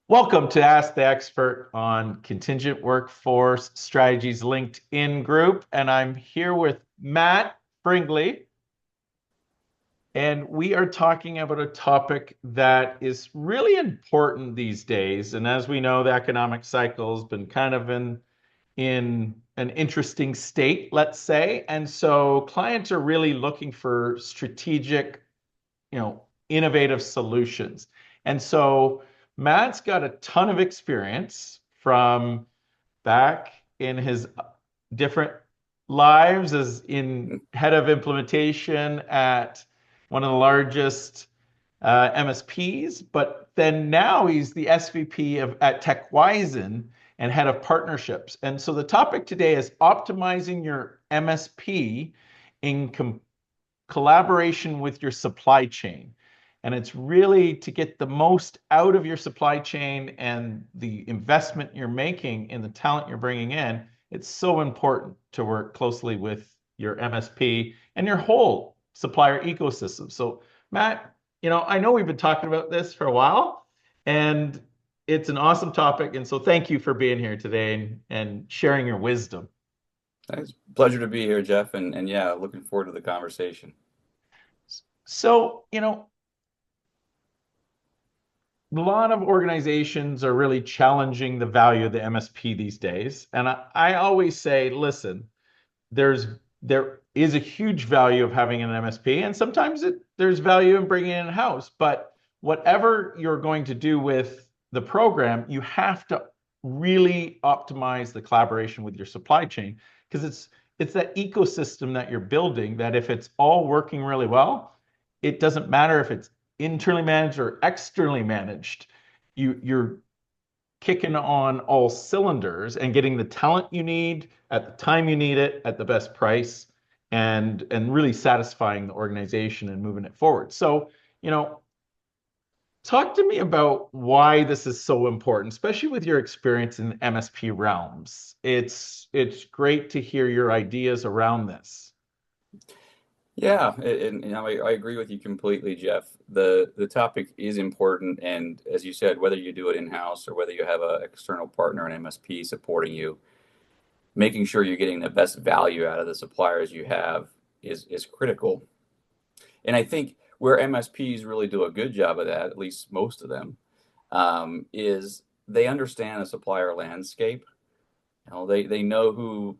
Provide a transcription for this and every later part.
Welcome to Ask the Expert on Contingent Workforce Strategies LinkedIn group. And I'm here with Matt Fringeli. And we are talking about a topic that is really important these days. And as we know, the economic cycle has been kind of in an interesting state, let's say. And so clients are really looking for strategic, innovative solutions. And so Matt's got a ton of experience from back in his different lives as in head of implementation at one of the largest MSPs, but then now he's the SVP at TekWissen and head of partnerships. And so the topic today is optimizing your MSP in collaboration with your supply chain. And it's really to get the most out of your supply chain and the investment you're making in the talent you're bringing in. It's so important to work closely with your MSP and your whole supplier ecosystem. So, Matt, I know we've been talking about this for a while, and it's an awesome topic. And so, thank you for being here today and sharing your wisdom. It's a pleasure to be here, Jeff, and yeah, looking forward to the conversation. So, a lot of organizations are really challenging the value of the MSP these days. And I always say, listen, there is a huge value of having an MSP, and sometimes there's value in bringing it in-house. But whatever you're going to do with the program, you have to really optimize the collaboration with your supply chain because it's that ecosystem that you're building that if it's all working really well, it doesn't matter if it's internally managed or externally managed. You're kicking on all cylinders and getting the talent you need at the time you need it at the best price and really satisfying the organization and moving it forward. So, talk to me about why this is so important, especially with your experience in MSP realms. It's great to hear your ideas around this. Yeah, I agree with you completely, Jeff. The topic is important, and as you said, whether you do it in-house or whether you have an external partner, an MSP supporting you, making sure you're getting the best value out of the suppliers you have is critical. And I think where MSPs really do a good job of that, at least most of them, is they understand the supplier landscape. They know who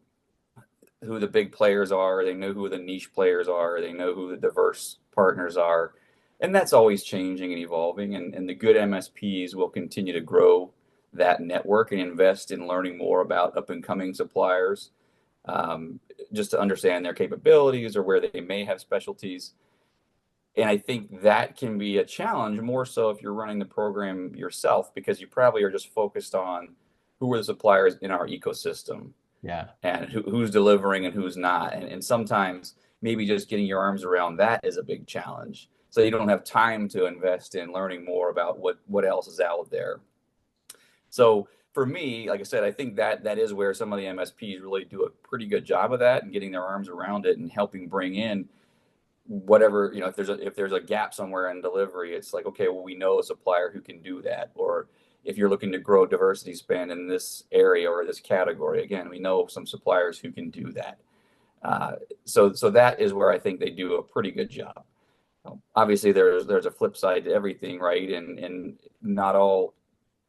the big players are, they know who the niche players are, they know who the diverse partners are. And that's always changing and evolving. And the good MSPs will continue to grow that network and invest in learning more about up and coming suppliers, just to understand their capabilities or where they may have specialties. And I think that can be a challenge more so if you're running the program yourself, because you probably are just focused on who are the suppliers in our ecosystem Yeah. and who's delivering and who's not. And sometimes maybe just getting your arms around that is a big challenge. So you don't have time to invest in learning more about what else is out there. So for me, like I said, I think that is where some of the MSPs really do a pretty good job of that and getting their arms around it and helping bring in whatever, if there's a gap somewhere in delivery, it's like, okay, well, we know a supplier who can do that. Or if you're looking to grow diversity spend in this area or this category, again, we know some suppliers who can do that. So that is where I think they do a pretty good job. Obviously, there's a flip side to everything, right? And not all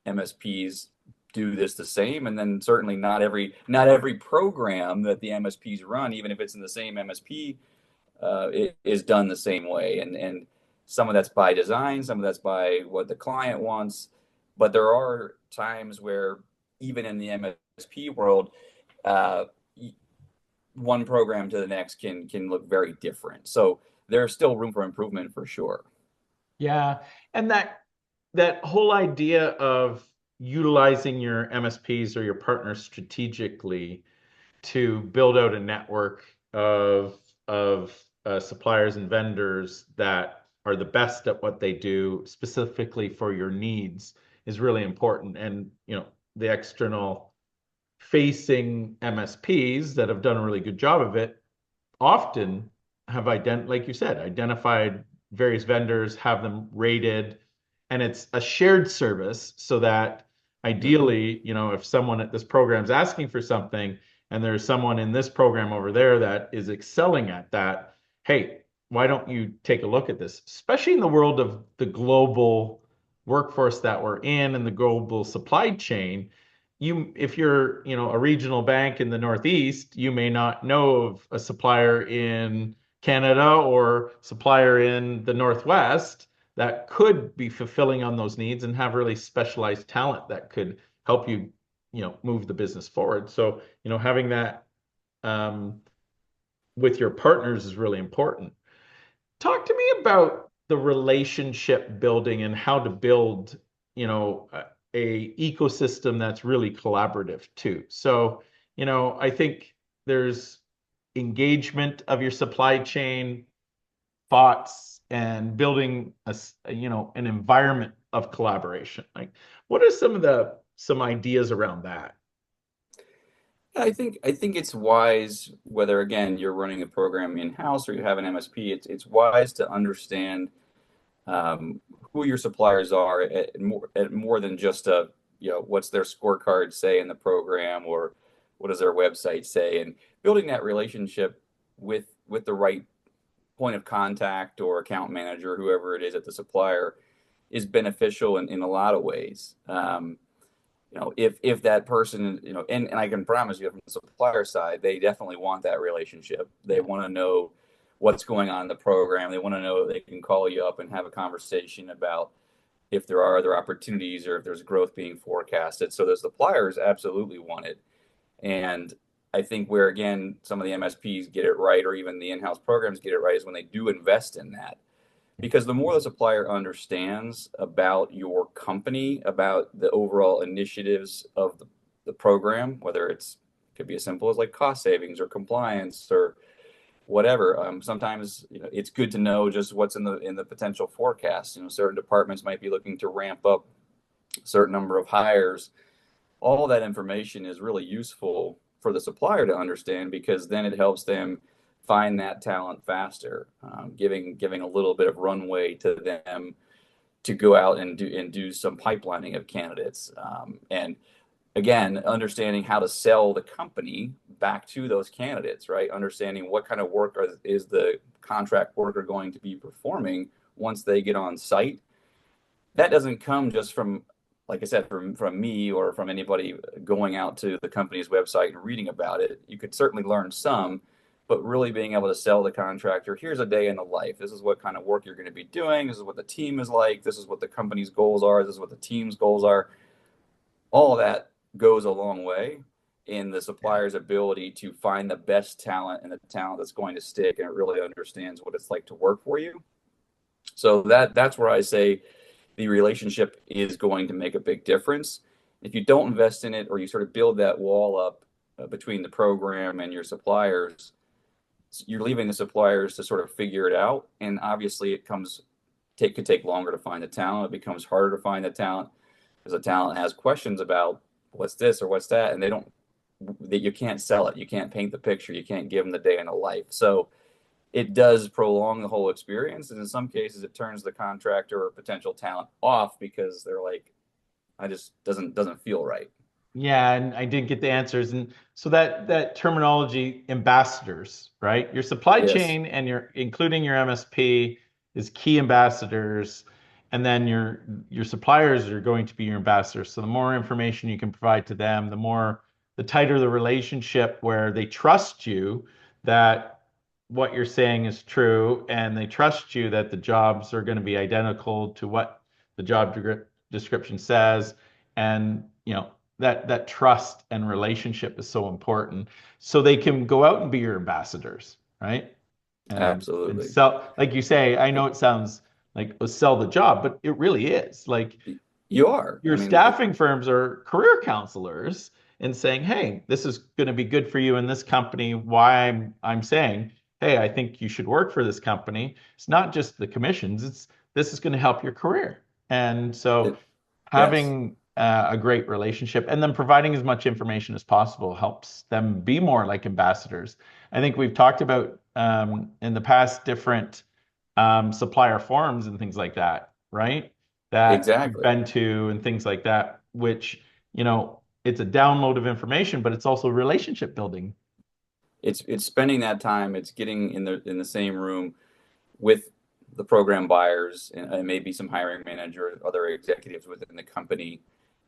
MSPs do this the same, and then certainly not every program that the MSPs run, even if it's in the same MSP, it is done the same way. And some of that's by design, some of that's by what the client wants. But there are times where even in the MSP world, uh, one program to the next can look very different. So there's still room for improvement for sure. Yeah. And that whole idea of utilizing your MSPs or your partners strategically to build out a network of suppliers and vendors that are the best at what they do specifically for your needs is really important. And the external facing MSPs that have done a really good job of it often have like you said, identified various vendors, have them rated, and it's a shared service so that Mm-hmm. ideally, if someone at this program is asking for something and there's someone in this program over there that is excelling at that, hey, why don't you take a look at this? Especially in the world of the global workforce that we're in and the global supply chain. If you're, a regional bank in the Northeast, you may not know of a supplier in Canada or supplier in the Northwest that could be fulfilling on those needs and have really specialized talent that could help you, move the business forward. So, having that um, with your partners is really important. Talk to me about the relationship building and how to build, a ecosystem that's really collaborative too. So, I think there's engagement of your supply chain, thoughts, and building an environment of collaboration. Like, what are some ideas around that? I think it's wise, whether again you're running a program in-house or you have an MSP, it's wise to understand who your suppliers are at more than just what's their scorecard say in the program, or what does their website say, and building that relationship with the right point of contact or account manager, whoever it is at the supplier, is beneficial in a lot of ways. If that person, and I can promise you from the supplier side, they definitely want that relationship. They Yeah. want to know what's going on in the program. They want to know they can call you up and have a conversation about if there are other opportunities or if there's growth being forecasted. So the suppliers absolutely want it. And I think where, again, some of the MSPs get it right, or even the in-house programs get it right, is when they do invest in that. Because the more the supplier understands about your company, about the overall initiatives of the program, whether it could be as simple as like cost savings or compliance or whatever. Sometimes it's good to know just what's in the potential forecast. Certain departments might be looking to ramp up a certain number of hires. All that information is really useful for the supplier to understand, because then it helps them find that talent faster, giving a little bit of runway to them to go out and do some pipelining of candidates. And again, understanding how to sell the company back to those candidates, right? Understanding what kind of work is the contract worker going to be performing once they get on site. That doesn't come just from, like I said, from me or from anybody going out to the company's website and reading about it. You could certainly learn some, but really being able to sell the contractor, here's a day in the life. This is what kind of work you're going to be doing. This is what the team is like. This is what the company's goals are. This is what the team's goals are. All of that goes a long way in the Yeah. supplier's ability to find the best talent and the talent that's going to stick, and it really understands what it's like to work for you. So that's where I say the relationship is going to make a big difference. If you don't invest in it, or you sort of build that wall up between the program and your suppliers, you're leaving the suppliers to sort of figure it out. And obviously, could take longer to find the talent. It becomes harder to find the talent because the talent has questions about what's this or what's that, and that you can't sell it. You can't paint the picture. You can't give them the day in the life. So it does prolong the whole experience, and in some cases it turns the contractor or potential talent off because they're like, I just doesn't feel right. Yeah, and I did get the answers. And so that terminology, ambassadors, right? Your supply Yes, chain and your including your MSP is key ambassadors, and then your suppliers are going to be your ambassadors. So the more information you can provide to them, the tighter the relationship where they trust you that what you're saying is true, and they trust you that the jobs are going to be identical to what the description says. And that trust and relationship is so important, so they can go out and be your ambassadors, right? And absolutely. sell, like you say. I know it sounds like sell the job, but it really is like You are. I your mean, staffing firms are career counselors and saying, hey, this is going to be good for you in this company. Why I'm saying, hey, I think you should work for this company. It's not just the commissions, it's this is going to help your career. And so it, yes, having a great relationship and then providing as much information as possible helps them be more like ambassadors. I think we've talked about in the past different supplier forums and things like that, right? that you've Exactly. been to and things like that, which, it's a download of information, but it's also relationship building. It's spending that time. It's getting in the same room with the program buyers and maybe some hiring manager, other executives within the company,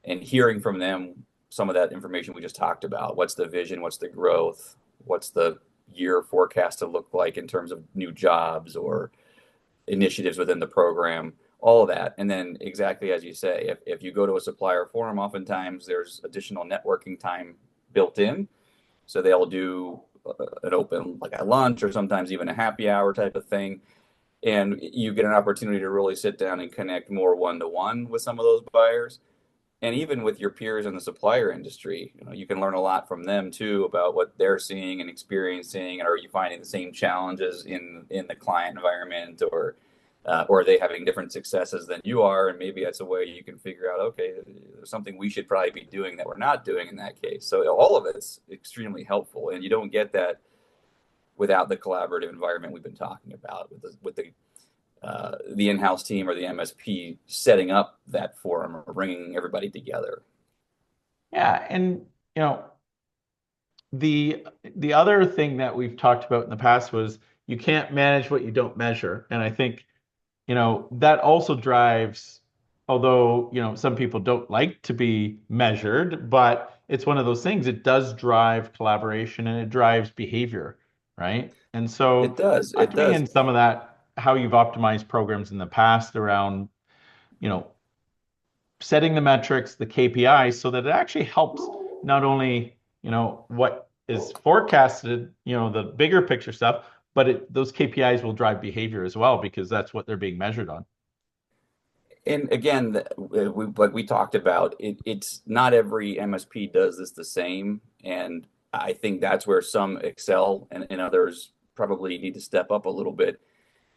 and hearing from them some of that information we just talked about. What's the vision? What's the growth? What's the year forecast to look like in terms of new jobs or initiatives within the program? All of that. And then exactly as you say, if you go to a supplier forum, oftentimes there's additional networking time built in. So they'll do an open, like a lunch or sometimes even a happy hour type of thing, and you get an opportunity to really sit down and connect more one to one with some of those buyers, and even with your peers in the supplier industry. You can learn a lot from them too about what they're seeing and experiencing, and are you finding the same challenges in the client environment, or are they having different successes than you are, and maybe that's a way you can figure out, okay, there's something we should probably be doing that we're not doing in that case. So all of it's extremely helpful, and you don't get that without the collaborative environment we've been talking about with the in-house team or the MSP setting up that forum or bringing everybody together. Yeah, and you know, the other thing that we've talked about in the past was you can't manage what you don't measure. And I think, that also drives, although, some people don't like to be measured, but it's one of those things, it does drive collaboration and it drives behavior, right? And It so does. talk It to me does. in some of that, how you've optimized programs in the past around, you know, setting the metrics, the KPIs, so that it actually helps not only, what is forecasted, the bigger picture stuff, but those KPIs will drive behavior as well because that's what they're being measured on. And again, like we talked about, it's not every MSP does this the same. And I think that's where some excel and others probably need to step up a little bit,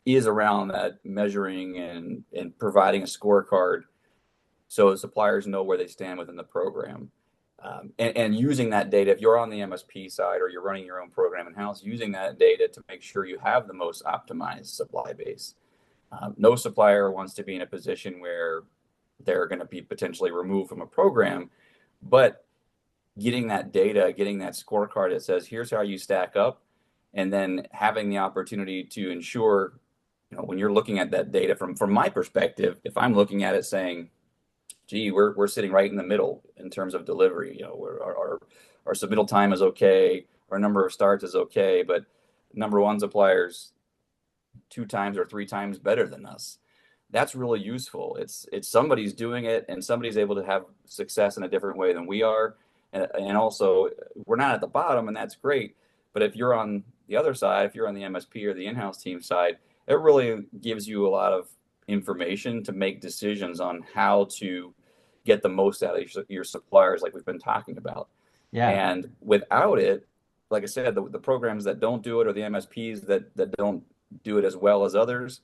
is around that measuring and providing a scorecard so suppliers know where they stand within the program. And using that data, if you're on the MSP side or you're running your own program in house, using that data to make sure you have the most optimized supply base. No supplier wants to be in a position where they're going to be potentially removed from a program, but getting that data, getting that scorecard that says, here's how you stack up, and then having the opportunity to ensure, when you're looking at that data from my perspective, if I'm looking at it saying, gee, we're sitting right in the middle in terms of delivery. Our submittal time is okay, our number of starts is okay, but number one suppliers 2 times or 3 times better than us. That's really useful. It's somebody's doing it and somebody's able to have success in a different way than we are, and also we're not at the bottom, and that's great. But if you're on the other side, if you're on the MSP or the in-house team side, it really gives you a lot of information to make decisions on how to get the most out of your suppliers, like we've been talking about. Yeah. And without it, like I said, the programs that don't do it, or the MSPs that don't do it as well as others,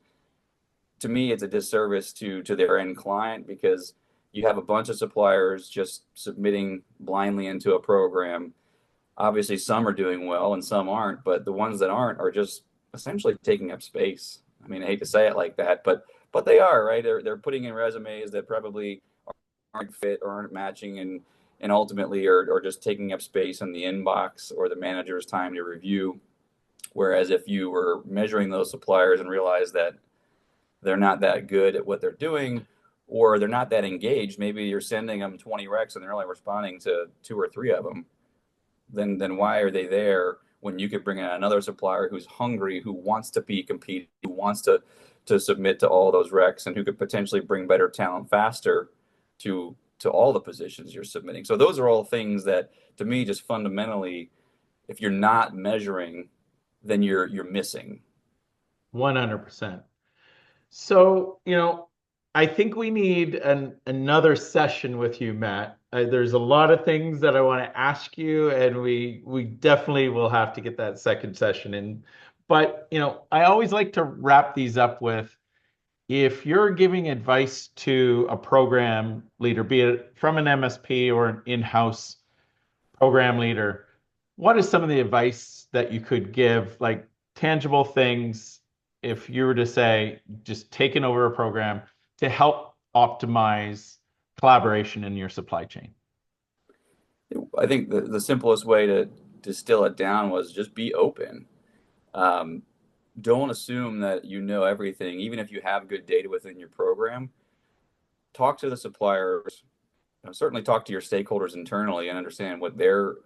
to me, it's a disservice to their end client, because you have a bunch of suppliers just submitting blindly into a program. Obviously, some are doing well and some aren't, but the ones that aren't are just essentially taking up space. I mean, I hate to say it like that, but they are, right. They're putting in resumes that probably aren't fit or aren't matching, and ultimately are just taking up space in the inbox or the manager's time to review. Whereas if you were measuring those suppliers and realize that they're not that good at what they're doing, or they're not that engaged, maybe you're sending them 20 recs and they're only responding to 2 or 3 of them, then why are they there when you could bring in another supplier who's hungry, who wants to be competing, who wants to submit to all those recs, and who could potentially bring better talent faster to all the positions you're submitting. So those are all things that, to me, just fundamentally, if you're not measuring, then you're missing. 100%. So, I think we need another session with you, Matt. There's a lot of things that I want to ask you, and we definitely will have to get that second session in. But, I always like to wrap these up with, if you're giving advice to a program leader, be it from an MSP or an in-house program leader, what is some of the advice that you could give, like tangible things, if you were to say, just taking over a program to help optimize collaboration in your supply chain? I think the simplest way to distill it down was just be open. Um, don't assume that you know everything, even if you have good data within your program. Talk to the suppliers, certainly talk to your stakeholders internally and understand what their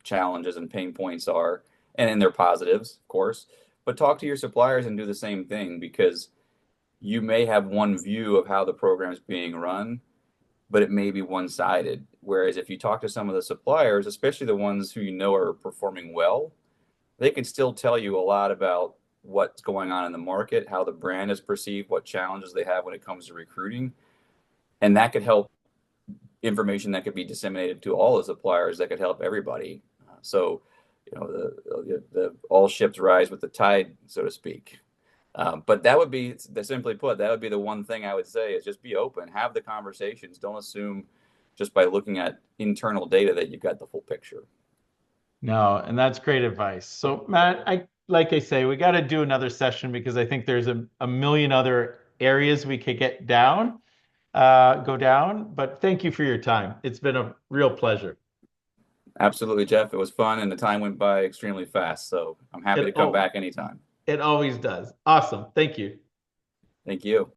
challenges and pain points are, and their positives, of course. But talk to your suppliers and do the same thing, because you may have one view of how the program is being run, but it may be one-sided. Whereas if you talk to some of the suppliers, especially the ones who you know are performing well, they can still tell you a lot about what's going on in the market, how the brand is perceived, what challenges they have when it comes to recruiting. And that could help information that could be disseminated to all the suppliers that could help everybody. So, the all ships rise with the tide, so to speak. But that would be, simply put, that would be the one thing I would say is just be open, have the conversations. Don't assume just by looking at internal data that you've got the full picture. No, and that's great advice. So, Matt, like I say, we got to do another session because I think there's a million other areas we could go down. But thank you for your time. It's been a real pleasure. Absolutely, Jeff. It was fun and the time went by extremely fast. So I'm happy It to come oh, back anytime. it always does. Awesome. Thank you. Thank you.